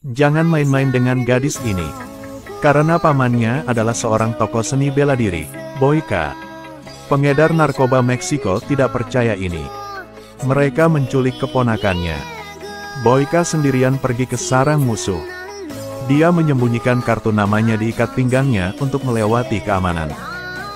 Jangan main-main dengan gadis ini. Karena pamannya adalah seorang tokoh seni bela diri, Boyka. Pengedar narkoba Meksiko tidak percaya ini. Mereka menculik keponakannya. Boyka sendirian pergi ke sarang musuh. Dia menyembunyikan kartu namanya diikat pinggangnya untuk melewati keamanan.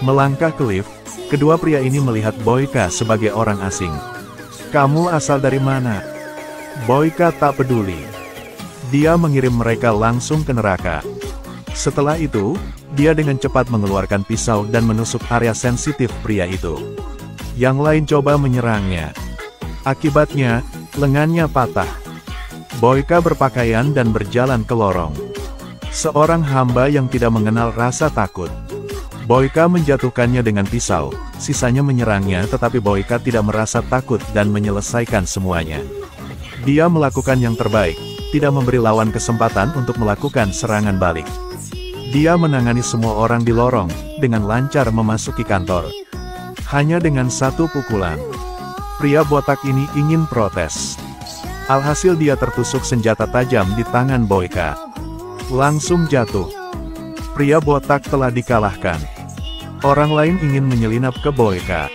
Melangkah ke lift, kedua pria ini melihat Boyka sebagai orang asing. "Kamu asal dari mana?" Boyka tak peduli. Dia mengirim mereka langsung ke neraka. Setelah itu, dia dengan cepat mengeluarkan pisau dan menusuk area sensitif pria itu. Yang lain coba menyerangnya. Akibatnya, lengannya patah. Boyka berpakaian dan berjalan ke lorong. Seorang hamba yang tidak mengenal rasa takut. Boyka menjatuhkannya dengan pisau, sisanya menyerangnya tetapi Boyka tidak merasa takut dan menyelesaikan semuanya. Dia melakukan yang terbaik. Tidak memberi lawan kesempatan untuk melakukan serangan balik. Dia menangani semua orang di lorong, dengan lancar memasuki kantor. Hanya dengan satu pukulan. Pria botak ini ingin protes. Alhasil dia tertusuk senjata tajam di tangan Boyka. Langsung jatuh. Pria botak telah dikalahkan. Orang lain ingin menyelinap ke Boyka.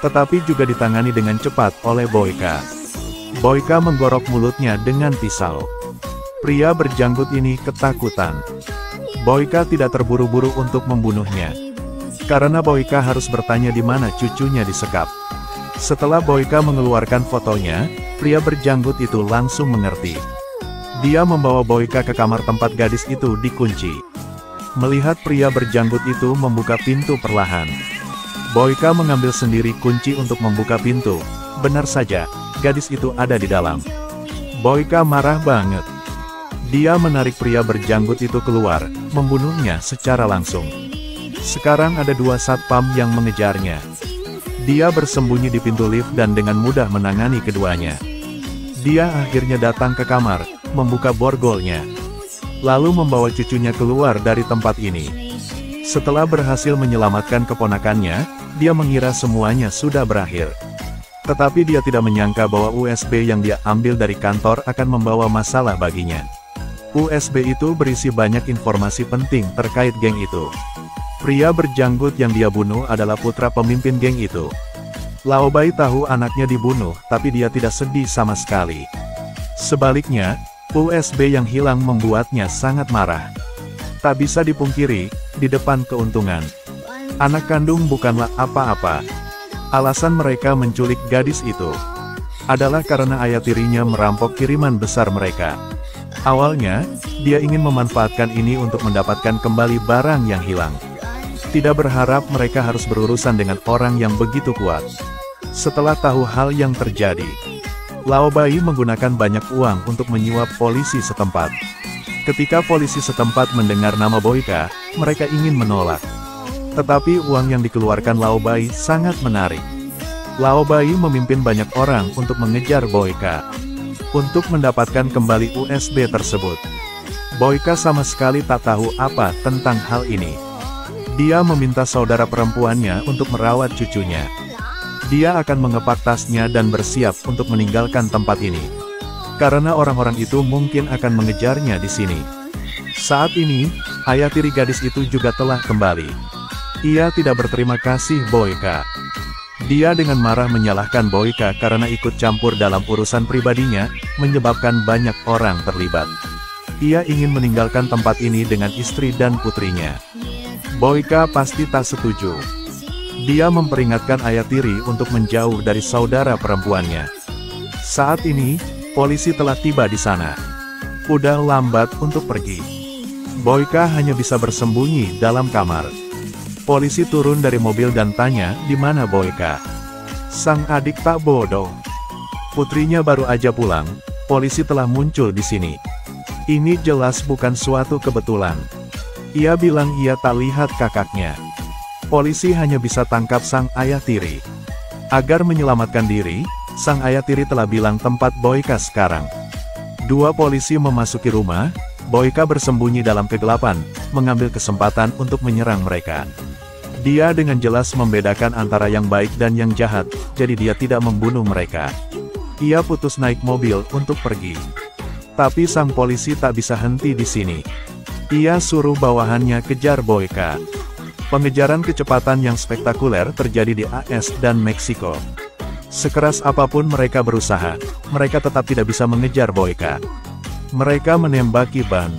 Tetapi juga ditangani dengan cepat oleh Boyka. Boyka menggorok mulutnya dengan pisau. Pria berjanggut ini ketakutan. Boyka tidak terburu-buru untuk membunuhnya. Karena Boyka harus bertanya di mana cucunya disekap. Setelah Boyka mengeluarkan fotonya, pria berjanggut itu langsung mengerti. Dia membawa Boyka ke kamar tempat gadis itu dikunci. Melihat pria berjanggut itu membuka pintu perlahan. Boyka mengambil sendiri kunci untuk membuka pintu. Benar saja, gadis itu ada di dalam. Boyka marah banget. Dia menarik pria berjanggut itu keluar, membunuhnya secara langsung. Sekarang ada dua satpam yang mengejarnya. Dia bersembunyi di pintu lift dan dengan mudah menangani keduanya. Dia akhirnya datang ke kamar, membuka borgolnya. Lalu membawa cucunya keluar dari tempat ini. Setelah berhasil menyelamatkan keponakannya, dia mengira semuanya sudah berakhir. Tetapi dia tidak menyangka bahwa USB yang dia ambil dari kantor akan membawa masalah baginya. USB itu berisi banyak informasi penting terkait geng itu. Pria berjanggut yang dia bunuh adalah putra pemimpin geng itu. Laobai tahu anaknya dibunuh, tapi dia tidak sedih sama sekali. Sebaliknya, USB yang hilang membuatnya sangat marah. Tak bisa dipungkiri, di depan keuntungan. Anak kandung bukanlah apa-apa. Alasan mereka menculik gadis itu adalah karena ayah tirinya merampok kiriman besar mereka. Awalnya, dia ingin memanfaatkan ini untuk mendapatkan kembali barang yang hilang. Tidak berharap mereka harus berurusan dengan orang yang begitu kuat. Setelah tahu hal yang terjadi, Laobai menggunakan banyak uang untuk menyuap polisi setempat. Ketika polisi setempat mendengar nama Boyka, mereka ingin menolak. Tetapi uang yang dikeluarkan Laobai sangat menarik. Laobai memimpin banyak orang untuk mengejar Boyka. Untuk mendapatkan kembali USB tersebut. Boyka sama sekali tak tahu apa tentang hal ini. Dia meminta saudara perempuannya untuk merawat cucunya. Dia akan mengepak tasnya dan bersiap untuk meninggalkan tempat ini. Karena orang-orang itu mungkin akan mengejarnya di sini. Saat ini, ayah tiri gadis itu juga telah kembali. Ia tidak berterima kasih Boyka. Dia dengan marah menyalahkan Boyka karena ikut campur dalam urusan pribadinya, menyebabkan banyak orang terlibat. Ia ingin meninggalkan tempat ini dengan istri dan putrinya. Boyka pasti tak setuju. Dia memperingatkan ayah tiri untuk menjauh dari saudara perempuannya. Saat ini, polisi telah tiba di sana. Udah lambat untuk pergi. Boyka hanya bisa bersembunyi dalam kamar. Polisi turun dari mobil dan tanya, di mana Boyka? Sang adik tak bodoh. Putrinya baru aja pulang, polisi telah muncul di sini. Ini jelas bukan suatu kebetulan. Ia bilang ia tak lihat kakaknya. Polisi hanya bisa tangkap sang ayah tiri. Agar menyelamatkan diri, sang ayah tiri telah bilang tempat Boyka sekarang. Dua polisi memasuki rumah, Boyka bersembunyi dalam kegelapan, mengambil kesempatan untuk menyerang mereka. Dia dengan jelas membedakan antara yang baik dan yang jahat, jadi dia tidak membunuh mereka. Ia putus naik mobil untuk pergi. Tapi sang polisi tak bisa henti di sini. Ia suruh bawahannya kejar Boyka. Pengejaran kecepatan yang spektakuler terjadi di AS dan Meksiko. Sekeras apapun mereka berusaha, mereka tetap tidak bisa mengejar Boyka. Mereka menembaki ban.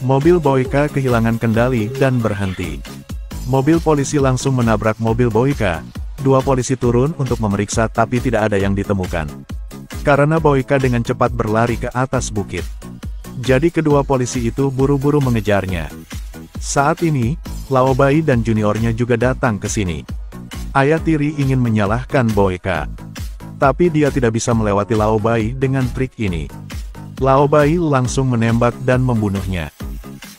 Mobil Boyka kehilangan kendali dan berhenti. Mobil polisi langsung menabrak mobil Boyka. Dua polisi turun untuk memeriksa tapi tidak ada yang ditemukan. Karena Boyka dengan cepat berlari ke atas bukit. Jadi kedua polisi itu buru-buru mengejarnya. Saat ini, Laobai dan juniornya juga datang ke sini. Ayah tiri ingin menyalahkan Boyka. Tapi dia tidak bisa melewati Laobai dengan trik ini. Laobai langsung menembak dan membunuhnya.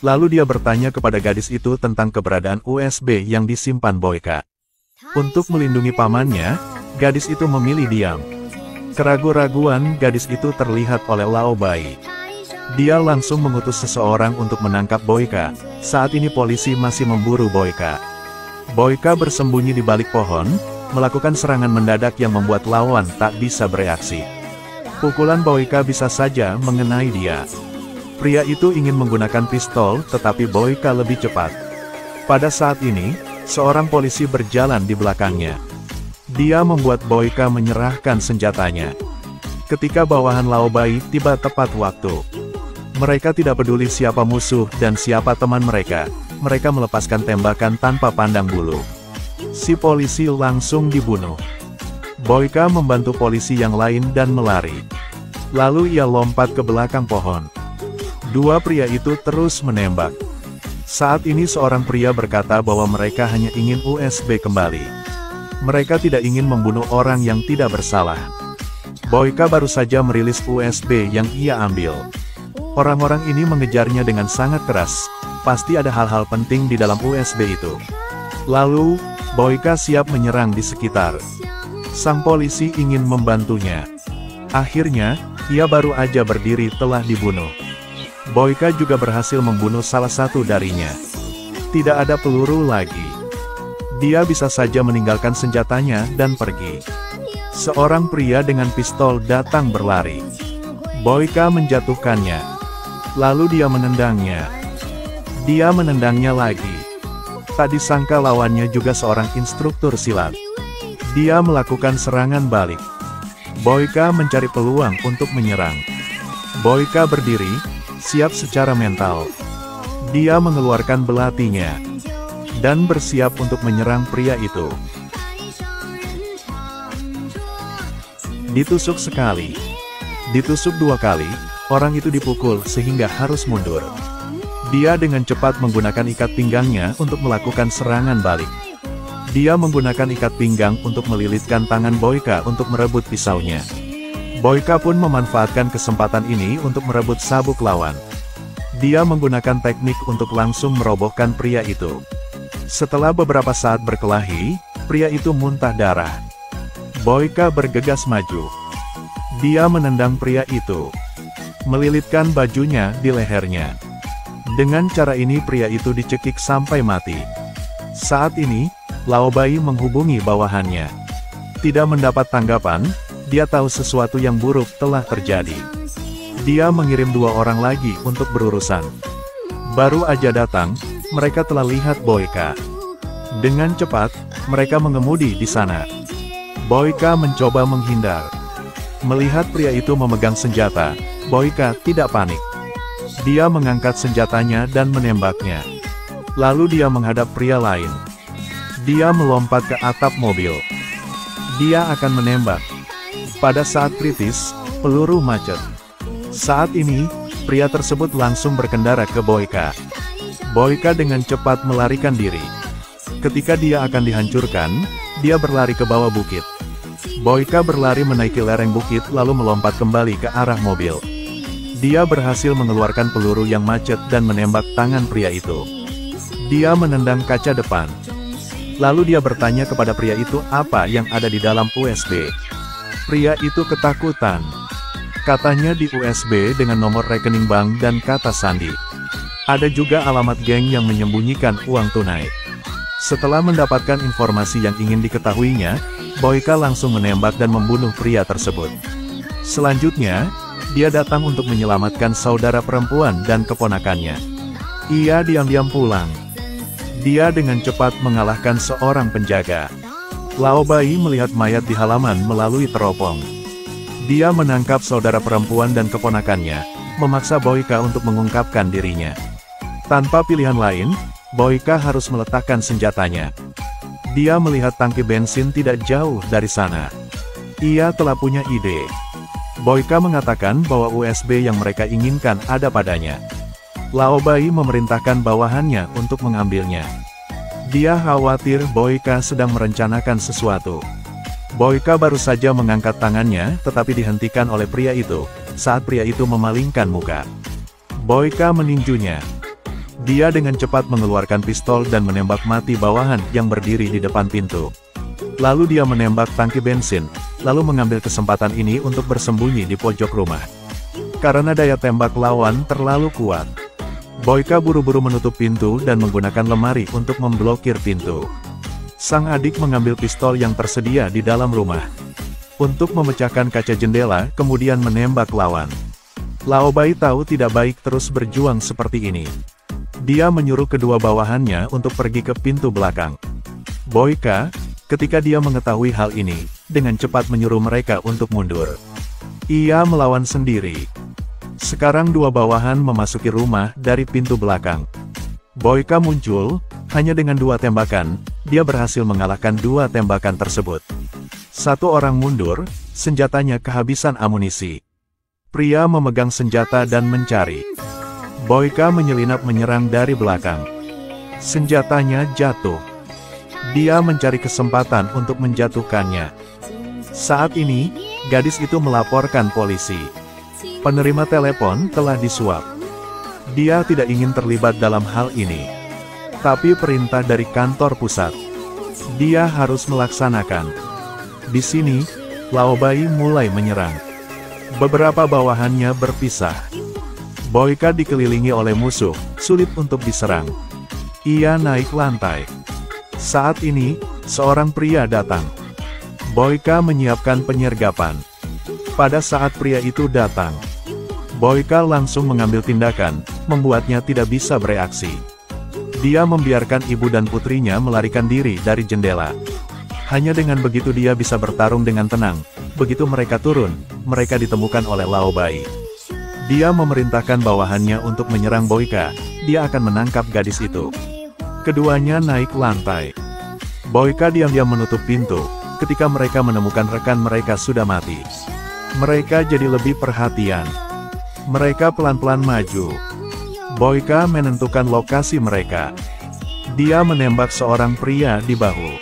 Lalu dia bertanya kepada gadis itu tentang keberadaan USB yang disimpan Boyka. Untuk melindungi pamannya, gadis itu memilih diam. Keraguan-raguan gadis itu terlihat oleh Laobai. Dia langsung mengutus seseorang untuk menangkap Boyka. Saat ini polisi masih memburu Boyka. Boyka bersembunyi di balik pohon, melakukan serangan mendadak yang membuat lawan tak bisa bereaksi. Pukulan Boyka bisa saja mengenai dia. Pria itu ingin menggunakan pistol, tetapi Boyka lebih cepat. Pada saat ini, seorang polisi berjalan di belakangnya. Dia membuat Boyka menyerahkan senjatanya. Ketika bawahan Laobai tiba tepat waktu. Mereka tidak peduli siapa musuh dan siapa teman mereka. Mereka melepaskan tembakan tanpa pandang bulu. Si polisi langsung dibunuh. Boyka membantu polisi yang lain dan melari. Lalu ia lompat ke belakang pohon. Dua pria itu terus menembak. Saat ini seorang pria berkata bahwa mereka hanya ingin USB kembali. Mereka tidak ingin membunuh orang yang tidak bersalah. Boyka baru saja merilis USB yang ia ambil. Orang-orang ini mengejarnya dengan sangat keras. Pasti ada hal-hal penting di dalam USB itu. Lalu, Boyka siap menyerang di sekitar. Sang polisi ingin membantunya. Akhirnya, ia baru aja berdiri telah dibunuh. Boyka juga berhasil membunuh salah satu darinya. Tidak ada peluru lagi. Dia bisa saja meninggalkan senjatanya dan pergi. Seorang pria dengan pistol datang berlari. Boyka menjatuhkannya. Lalu dia menendangnya. Dia menendangnya lagi. Tak disangka lawannya juga seorang instruktur silat. Dia melakukan serangan balik. Boyka mencari peluang untuk menyerang. Boyka berdiri, siap secara mental. Dia mengeluarkan belatinya. Dan bersiap untuk menyerang pria itu. Ditusuk sekali. Ditusuk dua kali, orang itu dipukul sehingga harus mundur. Dia dengan cepat menggunakan ikat pinggangnya untuk melakukan serangan balik. Dia menggunakan ikat pinggang untuk melilitkan tangan Boyka untuk merebut pisaunya. Boyka pun memanfaatkan kesempatan ini untuk merebut sabuk lawan. Dia menggunakan teknik untuk langsung merobohkan pria itu. Setelah beberapa saat berkelahi, pria itu muntah darah. Boyka bergegas maju. Dia menendang pria itu. Melilitkan bajunya di lehernya. Dengan cara ini pria itu dicekik sampai mati. Saat ini, Laobai menghubungi bawahannya. Tidak mendapat tanggapan, dia tahu sesuatu yang buruk telah terjadi. Dia mengirim dua orang lagi untuk berurusan. Baru aja datang, mereka telah lihat Boyka. Dengan cepat, mereka mengemudi di sana. Boyka mencoba menghindar. Melihat pria itu memegang senjata, Boyka tidak panik. Dia mengangkat senjatanya dan menembaknya. Lalu dia menghadap pria lain. Dia melompat ke atap mobil. Dia akan menembak. Pada saat kritis, peluru macet. Saat ini, pria tersebut langsung berkendara ke Boyka. Boyka dengan cepat melarikan diri. Ketika dia akan dihancurkan, dia berlari ke bawah bukit. Boyka berlari menaiki lereng bukit lalu melompat kembali ke arah mobil. Dia berhasil mengeluarkan peluru yang macet dan menembak tangan pria itu. Dia menendang kaca depan. Lalu dia bertanya kepada pria itu apa yang ada di dalam USB. Pria itu ketakutan. Katanya di USB dengan nomor rekening bank dan kata sandi. Ada juga alamat geng yang menyembunyikan uang tunai. Setelah mendapatkan informasi yang ingin diketahuinya, Boyka langsung menembak dan membunuh pria tersebut. Selanjutnya, dia datang untuk menyelamatkan saudara perempuan dan keponakannya. Ia diam-diam pulang. Dia dengan cepat mengalahkan seorang penjaga. Lao Bai melihat mayat di halaman melalui teropong. Dia menangkap saudara perempuan dan keponakannya, memaksa Boyka untuk mengungkapkan dirinya. Tanpa pilihan lain, Boyka harus meletakkan senjatanya. Dia melihat tangki bensin tidak jauh dari sana. Ia telah punya ide. Boyka mengatakan bahwa USB yang mereka inginkan ada padanya. Lao Bai memerintahkan bawahannya untuk mengambilnya. Dia khawatir Boyka sedang merencanakan sesuatu. Boyka baru saja mengangkat tangannya, tetapi dihentikan oleh pria itu, saat pria itu memalingkan muka. Boyka meninjunya. Dia dengan cepat mengeluarkan pistol dan menembak mati bawahan yang berdiri di depan pintu. Lalu dia menembak tangki bensin, lalu mengambil kesempatan ini untuk bersembunyi di pojok rumah. Karena daya tembak lawan terlalu kuat, Boyka buru-buru menutup pintu dan menggunakan lemari untuk memblokir pintu. Sang adik mengambil pistol yang tersedia di dalam rumah untuk memecahkan kaca jendela, kemudian menembak lawan. Lao Bai tahu tidak baik terus berjuang seperti ini. Dia menyuruh kedua bawahannya untuk pergi ke pintu belakang. Boyka, ketika dia mengetahui hal ini, dengan cepat menyuruh mereka untuk mundur. Ia melawan sendiri. Sekarang dua bawahan memasuki rumah dari pintu belakang. Boyka muncul, hanya dengan dua tembakan, dia berhasil mengalahkan dua tembakan tersebut. Satu orang mundur, senjatanya kehabisan amunisi. Pria memegang senjata dan mencari. Boyka menyelinap menyerang dari belakang. Senjatanya jatuh. Dia mencari kesempatan untuk menjatuhkannya. Saat ini, gadis itu melaporkan polisi. Penerima telepon telah disuap. Dia tidak ingin terlibat dalam hal ini. Tapi perintah dari kantor pusat. Dia harus melaksanakan. Di sini, Lao Bai mulai menyerang. Beberapa bawahannya berpisah. Boyka dikelilingi oleh musuh, sulit untuk diserang. Ia naik lantai. Saat ini, seorang pria datang. Boyka menyiapkan penyergapan. Pada saat pria itu datang, Boyka langsung mengambil tindakan, membuatnya tidak bisa bereaksi. Dia membiarkan ibu dan putrinya melarikan diri dari jendela. Hanya dengan begitu dia bisa bertarung dengan tenang. Begitu mereka turun, mereka ditemukan oleh Lao Bai. Dia memerintahkan bawahannya untuk menyerang Boyka. Dia akan menangkap gadis itu. Keduanya naik lantai. Boyka diam-diam menutup pintu. Ketika mereka menemukan rekan mereka sudah mati, mereka jadi lebih perhatian. Mereka pelan-pelan maju. Boyka menentukan lokasi mereka. Dia menembak seorang pria di bahu.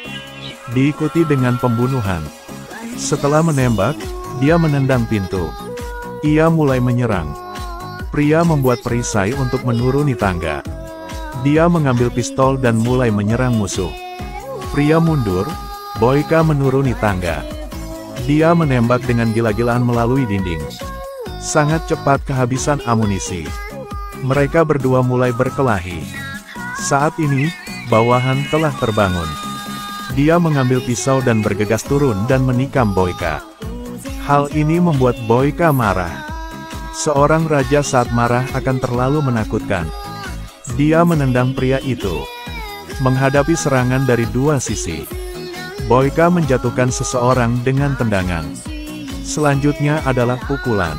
Diikuti dengan pembunuhan. Setelah menembak, dia menendang pintu. Ia mulai menyerang. Pria membuat perisai untuk menuruni tangga. Dia mengambil pistol dan mulai menyerang musuh. Pria mundur, Boyka menuruni tangga. Dia menembak dengan gila-gilaan melalui dinding. Sangat cepat kehabisan amunisi. Mereka berdua mulai berkelahi. Saat ini, bawahan telah terbangun. Dia mengambil pisau dan bergegas turun dan menikam Boyka. Hal ini membuat Boyka marah. Seorang raja saat marah akan terlalu menakutkan. Dia menendang pria itu. Menghadapi serangan dari dua sisi, Boyka menjatuhkan seseorang dengan tendangan. Selanjutnya adalah pukulan.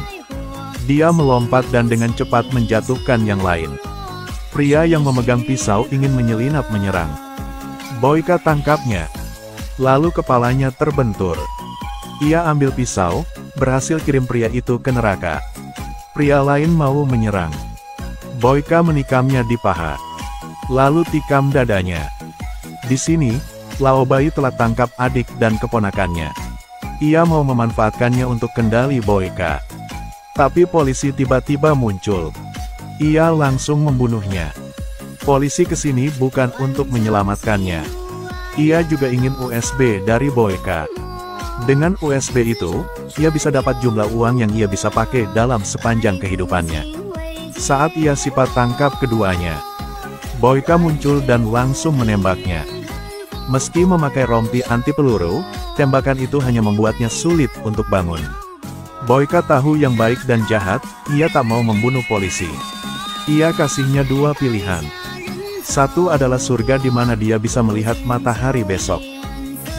Dia melompat dan dengan cepat menjatuhkan yang lain. Pria yang memegang pisau ingin menyelinap menyerang. Boyka tangkapnya. Lalu kepalanya terbentur. Ia ambil pisau, berhasil kirim pria itu ke neraka. Pria lain mau menyerang. Boyka menikamnya di paha. Lalu tikam dadanya. Di sini, Lao Bai telah tangkap adik dan keponakannya. Ia mau memanfaatkannya untuk kendali Boyka. Tapi polisi tiba-tiba muncul. Ia langsung membunuhnya. Polisi kesini bukan untuk menyelamatkannya. Ia juga ingin USB dari Boyka. Dengan USB itu, ia bisa dapat jumlah uang yang ia bisa pakai dalam sepanjang kehidupannya. Saat ia sifat tangkap keduanya, Boyka muncul dan langsung menembaknya. Meski memakai rompi anti peluru, tembakan itu hanya membuatnya sulit untuk bangun. Boyka tahu yang baik dan jahat, ia tak mau membunuh polisi. Ia kasihnya dua pilihan. Satu adalah surga di mana dia bisa melihat matahari besok.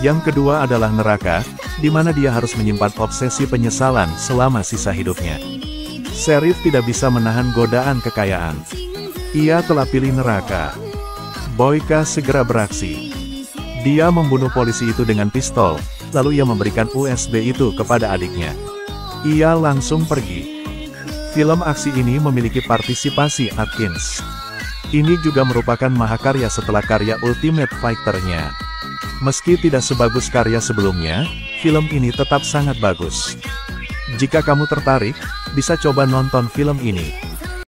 Yang kedua adalah neraka, di mana dia harus menyimpan obsesi penyesalan selama sisa hidupnya. Sheriff tidak bisa menahan godaan kekayaan. Ia telah pilih neraka. Boyka segera beraksi. Dia membunuh polisi itu dengan pistol, lalu ia memberikan USB itu kepada adiknya. Ia langsung pergi. Film aksi ini memiliki partisipasi Atkins. Ini juga merupakan mahakarya setelah karya Ultimate Fighter-nya. Meski tidak sebagus karya sebelumnya, film ini tetap sangat bagus. Jika kamu tertarik, bisa coba nonton film ini.